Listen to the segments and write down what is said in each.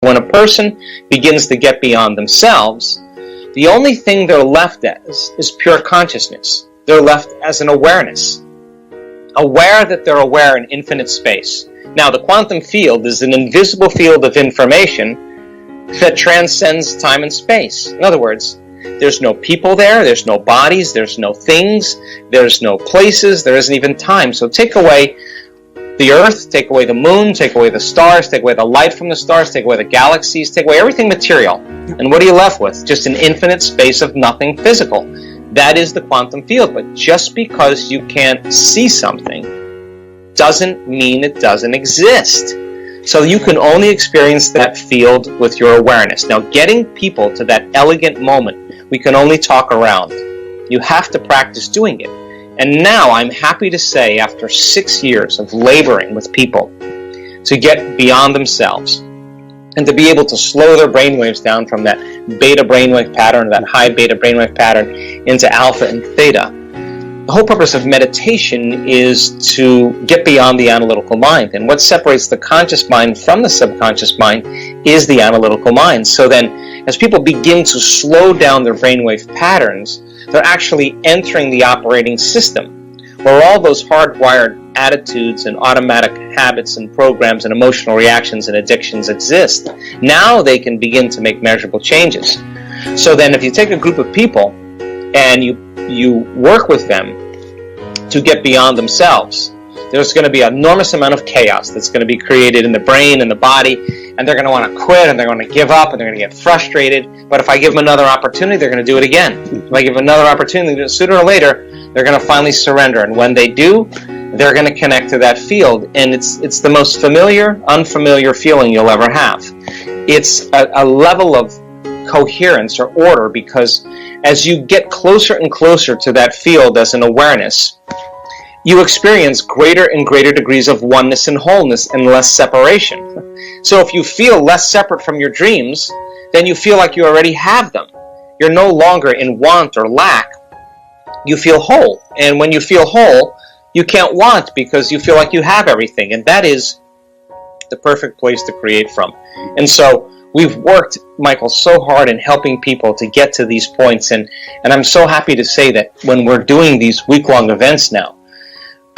When a person begins to get beyond themselves, the only thing they're left as is pure consciousness. They're left as an awareness. Aware that they're aware in infinite space. Now, the quantum field is an invisible field of information that transcends time and space. In other words, there's no people there, there's no bodies, there's no things, there's no places, there isn't even time. So take away the earth, take away the moon, take away the stars, take away the light from the stars, take away the galaxies, take away everything material. And what are you left with? Just an infinite space of nothing physical. That is the quantum field. But just because you can't see something doesn't mean it doesn't exist. So you can only experience that field with your awareness. Now, getting people to that elegant moment, we can only talk around. You have to practice doing it. And now I'm happy to say, after 6 years of laboring with people to get beyond themselves and to be able to slow their brainwaves down from that beta brainwave pattern, that high beta brainwave pattern, into alpha and theta, the whole purpose of meditation is to get beyond the analytical mind. And what separates the conscious mind from the subconscious mind is the analytical mind. So then, as people begin to slow down their brainwave patterns, they're actually entering the operating system, where all those hardwired attitudes and automatic habits and programs and emotional reactions and addictions exist. Now they can begin to make measurable changes. So then if you take a group of people and you work with them to get beyond themselves, there's going to be an enormous amount of chaos that's going to be created in the brain and the body, and they're going to want to quit, and they're going to give up, and they're going to get frustrated. But if I give them another opportunity, they're going to do it again. If I give them another opportunity, sooner or later, they're going to finally surrender. And when they do, they're going to connect to that field. And it's the most familiar, unfamiliar feeling you'll ever have. It's a level of coherence or order, because as you get closer and closer to that field as an awareness, you experience greater and greater degrees of oneness and wholeness and less separation. So if you feel less separate from your dreams, then you feel like you already have them. You're no longer in want or lack. You feel whole. And when you feel whole, you can't want, because you feel like you have everything. And that is the perfect place to create from. And so we've worked, Michael, so hard in helping people to get to these points. And I'm so happy to say that when we're doing these week-long events now,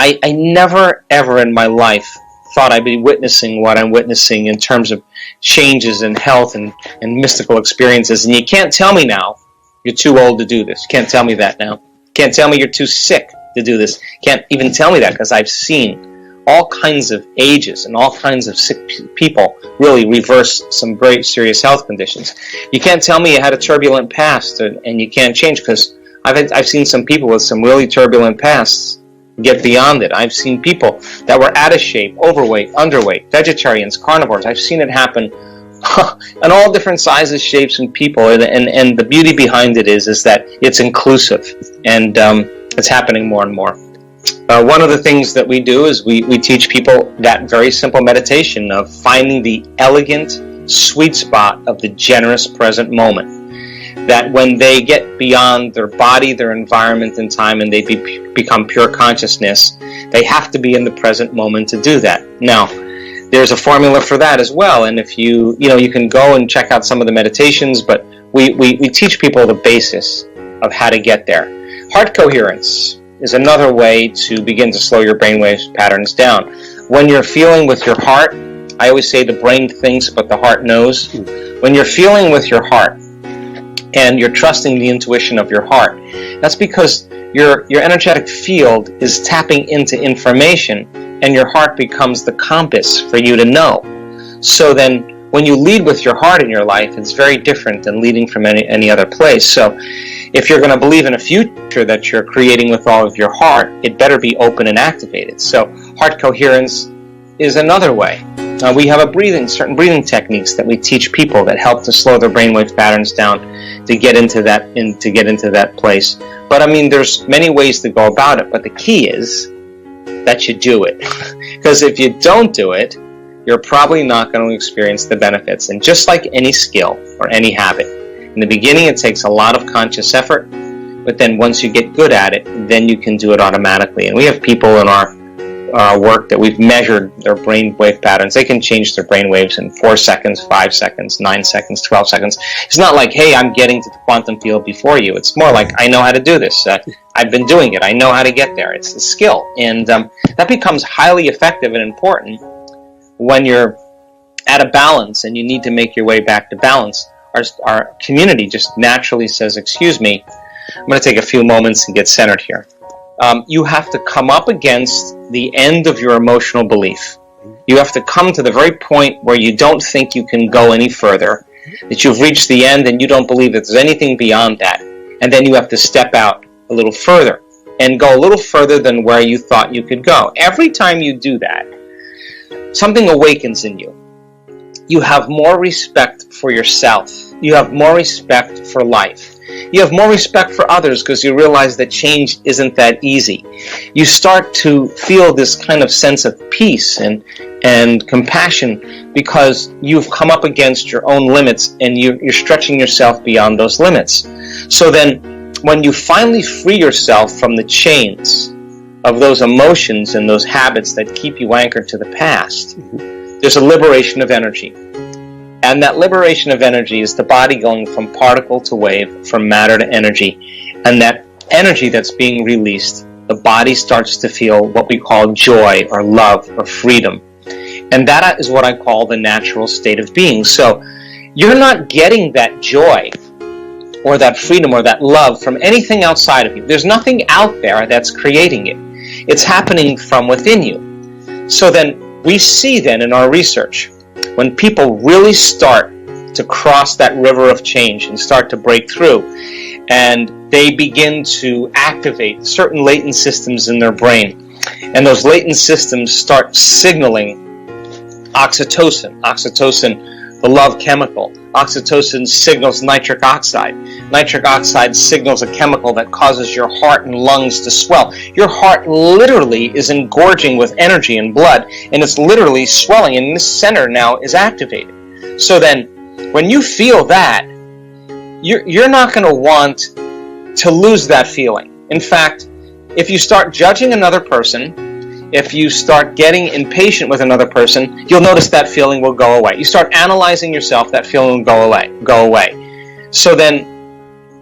I never, ever in my life thought I'd be witnessing what I'm witnessing in terms of changes in health and mystical experiences. And you can't tell me now you're too old to do this. You can't tell me that now. You can't tell me you're too sick to do this. You can't even tell me that, because I've seen all kinds of ages and all kinds of sick people really reverse some very serious health conditions. You can't tell me you had a turbulent past and you can't change, because I've seen some people with some really turbulent pasts get beyond it. I've seen people that were out of shape, overweight, underweight, vegetarians, carnivores. I've seen it happen in all different sizes, shapes, and people. And the beauty behind it is that it's inclusive, and it's happening more and more. One of the things that we do is we teach people that very simple meditation of finding the elegant sweet spot of the generous present moment. That when they get beyond their body, their environment, and time, and they become pure consciousness, they have to be in the present moment to do that. Now, there's a formula for that as well, and if you can go and check out some of the meditations, but we teach people the basis of how to get there. Heart coherence is another way to begin to slow your brainwave patterns down. When you're feeling with your heart, I always say the brain thinks, but the heart knows. When you're feeling with your heart, and you're trusting the intuition of your heart, that's because your energetic field is tapping into information, and your heart becomes the compass for you to know. So then when you lead with your heart in your life, it's very different than leading from any other place. So if you're going to believe in a future that you're creating with all of your heart, it better be open and activated. So heart coherence is another way. We have certain breathing techniques that we teach people that help to slow their brainwave patterns down to get into that place. But I mean, there's many ways to go about it, but the key is that you do it. Because if you don't do it, you're probably not going to experience the benefits. And just like any skill or any habit, in the beginning it takes a lot of conscious effort, but then once you get good at it, then you can do it automatically. And we have people in work that we've measured their brainwave patterns. They can change their brainwaves in 4 seconds, 5 seconds, 9 seconds, 12 seconds. It's not like, hey, I'm getting to the quantum field before you. It's more like, I know how to do this. I've been doing it. I know how to get there. It's a skill. And that becomes highly effective and important when you're at a balance and you need to make your way back to balance. Our community just naturally says, excuse me, I'm going to take a few moments and get centered here. You have to come up against the end of your emotional belief. You have to come to the very point where you don't think you can go any further, that you've reached the end and you don't believe that there's anything beyond that. And then you have to step out a little further and go a little further than where you thought you could go. Every time you do that, something awakens in you. You have more respect for yourself. You have more respect for life. You have more respect for others because you realize that change isn't that easy. You start to feel this kind of sense of peace and compassion because you've come up against your own limits and you're stretching yourself beyond those limits. So then when you finally free yourself from the chains of those emotions and those habits that keep you anchored to the past, there's a liberation of energy. And that liberation of energy is the body going from particle to wave, from matter to energy. And that energy that's being released, the body starts to feel what we call joy or love or freedom. And that is what I call the natural state of being. So you're not getting that joy or that freedom or that love from anything outside of you. There's nothing out there that's creating it. It's happening from within you. So then we see then in our research, when people really start to cross that river of change and start to break through, and they begin to activate certain latent systems in their brain, and those latent systems start signaling oxytocin, the love chemical. Oxytocin signals nitric oxide. Nitric oxide signals a chemical that causes your heart and lungs to swell. Your heart literally is engorging with energy and blood, and it's literally swelling, and this center now is activated. So then, when you feel that, you're not going to want to lose that feeling. In fact, if you start judging another person, if you start getting impatient with another person, you'll notice that feeling will go away. You start analyzing yourself, that feeling will go away. So then,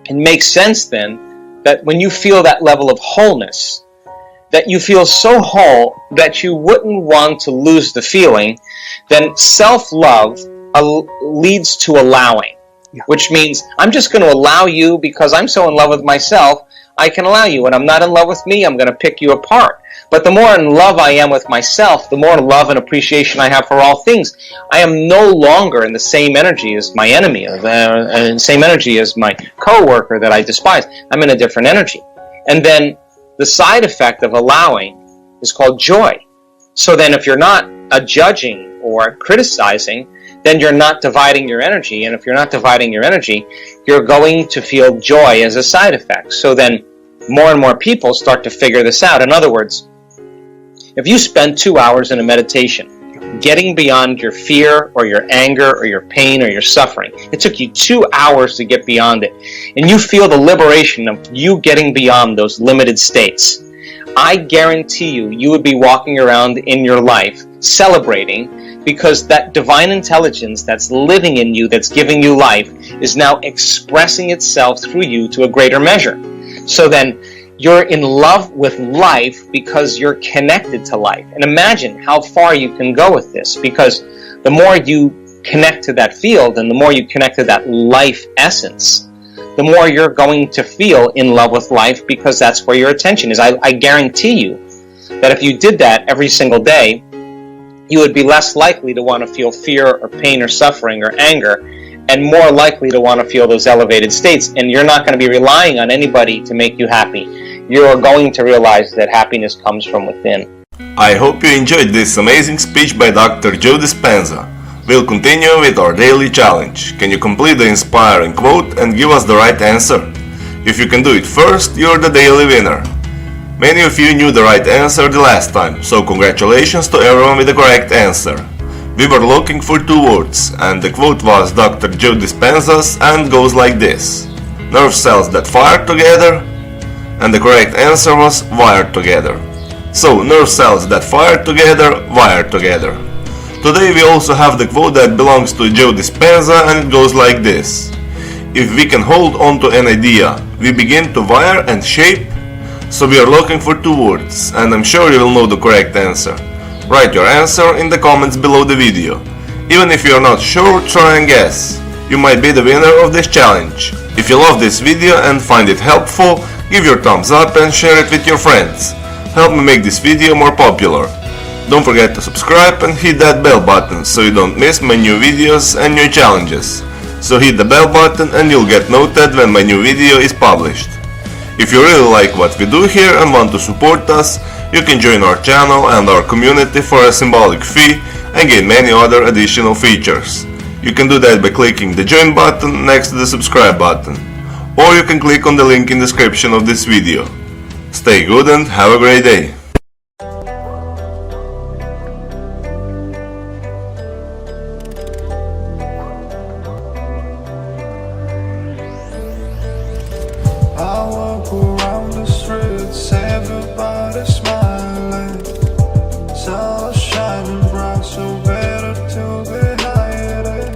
it makes sense then that when you feel that level of wholeness, that you feel so whole that you wouldn't want to lose the feeling, then self-love leads to allowing. Which means, I'm just going to allow you because I'm so in love with myself, I can allow you. When I'm not in love with me, I'm going to pick you apart. But the more in love I am with myself, the more love and appreciation I have for all things. I am no longer in the same energy as my enemy, or the same energy as my coworker that I despise. I'm in a different energy. And then the side effect of allowing is called joy. So then if you're not judging or criticizing, then you're not dividing your energy. And if you're not dividing your energy, you're going to feel joy as a side effect. So then more and more people start to figure this out. In other words, if you spend 2 hours in a meditation, getting beyond your fear or your anger or your pain or your suffering, it took you 2 hours to get beyond it, and you feel the liberation of you getting beyond those limited states, I guarantee you would be walking around in your life celebrating, because that divine intelligence that's living in you, that's giving you life, is now expressing itself through you to a greater measure. So then, you're in love with life because you're connected to life. And imagine how far you can go with this, because the more you connect to that field and the more you connect to that life essence, the more you're going to feel in love with life, because that's where your attention is. I guarantee you that if you did that every single day, you would be less likely to want to feel fear or pain or suffering or anger, and more likely to want to feel those elevated states. And you're not going to be relying on anybody to make you happy. You're going to realize that happiness comes from within. I hope you enjoyed this amazing speech by Dr. Joe Dispenza. We'll continue with our daily challenge. Can you complete the inspiring quote and give us the right answer? If you can do it first, you're the daily winner. Many of you knew the right answer the last time, so congratulations to everyone with the correct answer. We were looking for 2 words, and the quote was Dr. Joe Dispenza's and goes like this: nerve cells that fire together, and the correct answer was wired together. So, nerve cells that fire together, wire together. Today we also have the quote that belongs to Joe Dispenza, and it goes like this. If we can hold on to an idea, we begin to wire and shape. So we are looking for two words, and I'm sure you will know the correct answer. Write your answer in the comments below the video. Even if you're not sure, try and guess. You might be the winner of this challenge. If you love this video and find it helpful, give your thumbs up and share it with your friends. Help me make this video more popular. Don't forget to subscribe and hit that bell button so you don't miss my new videos and new challenges. So hit the bell button and you'll get notified when my new video is published. If you really like what we do here and want to support us, you can join our channel and our community for a symbolic fee and gain many other additional features. You can do that by clicking the join button next to the subscribe button, or you can click on the link in the description of this video. Stay good and have a great day! I walk around the streets, everybody smiling. Sun shining bright, so better to be hiding.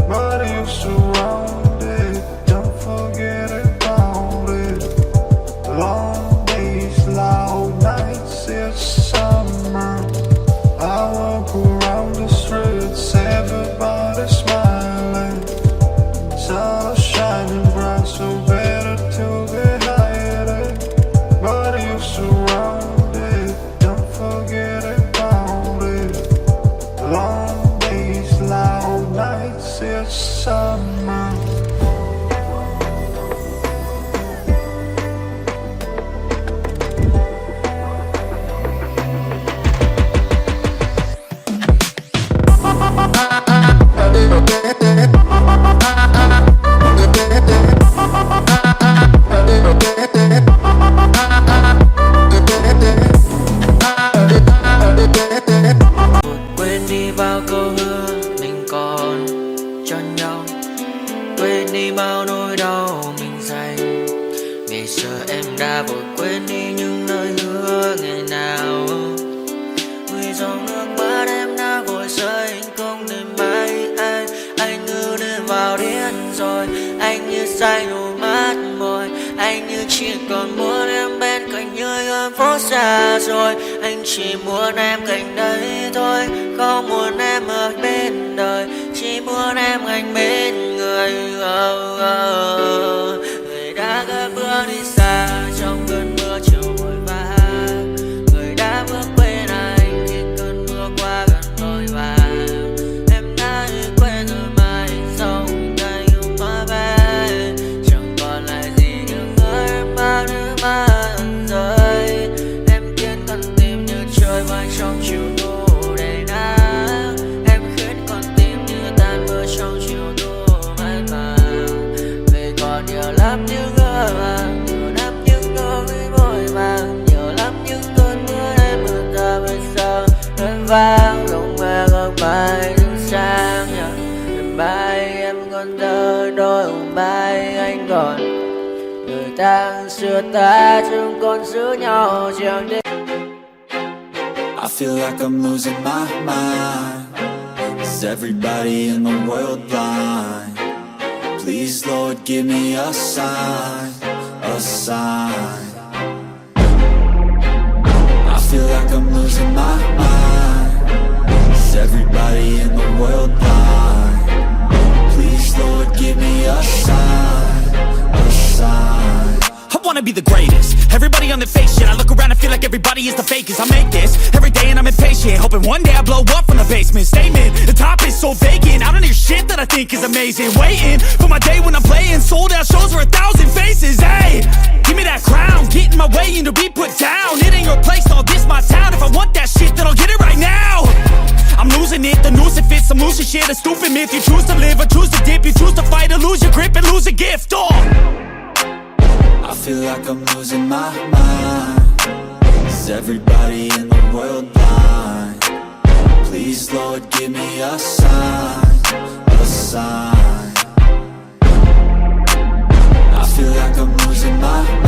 But you're surrounded, don't forget about it. Long days, loud nights, it's summer. I walk around the streets, everybody smiling. Sun shining bright, so better to be hiding. But you're surrounded, don't forget about it. Long days, loud nights, it's summer. Quên đi bao câu hứa mình còn cho nhau, quên đi bao nỗi đau mình dành. Ngày xưa em đã vội quên đi những lời hứa ngày nào, vì dòng nước mắt em đã vội rơi, anh không thể bay anh như đi vào điên rồi, anh như say đôi mắt môi, anh như chỉ còn muốn em bên cạnh như ở phố xa rồi, anh chỉ muốn em cạnh đấy thôi, không muốn em ở bên đời, chỉ muốn em anh bên người. Người đã gỡ bước đi xa trong cơn mưa chiều vội vã, người đã bước bên anh khi cơn mưa qua gần vội vã, em đã quên rồi mai sau ngày hôm qua về, chẳng còn lại gì những người em bao nước mắt rơi, em khiến con tim như trôi bay trong chiều thu đầy nắng, em khiến con tim như tan mưa trong chiều thu mát màng, về còn nhiều lắm những ngỡ màng, nhiều lắm những nỗi vội vàng, nhiều lắm những cơn mưa em mưa ra bây giờ đơn vang lòng mẹ góc bài đứng sang nhờ bay em còn thơ đôi hồng bay anh còn người ta xưa ta chúng còn giữ nhau chẳng đến. I feel like I'm losing my mind. Is everybody in the world blind? Please, Lord, give me a sign, a sign. I feel like I'm losing my mind. Is everybody in the world blind? Please, Lord, give me a sign, a sign. I wanna be the greatest. Everybody on the fake shit. I look around and feel like everybody is the fakest. I make this every day and I'm impatient, hoping one day I blow up from the basement. Statement, the top is so vacant. I don't hear shit that I think is amazing. Waiting for my day when I'm playing sold out shows for 1,000 faces. Hey, give me that crown, get in my way and to be put down. It ain't your place, all this my town. If I want that shit, then I'll get it right now. I'm losing it, the noose it fits. I'm losing shit, a stupid myth. You choose to live or choose to dip. You choose to fight or lose your grip and lose a gift. Oh, I feel like I'm losing my mind. Is everybody in the world blind? Please, Lord, give me a sign, a sign. I feel like I'm losing my mind.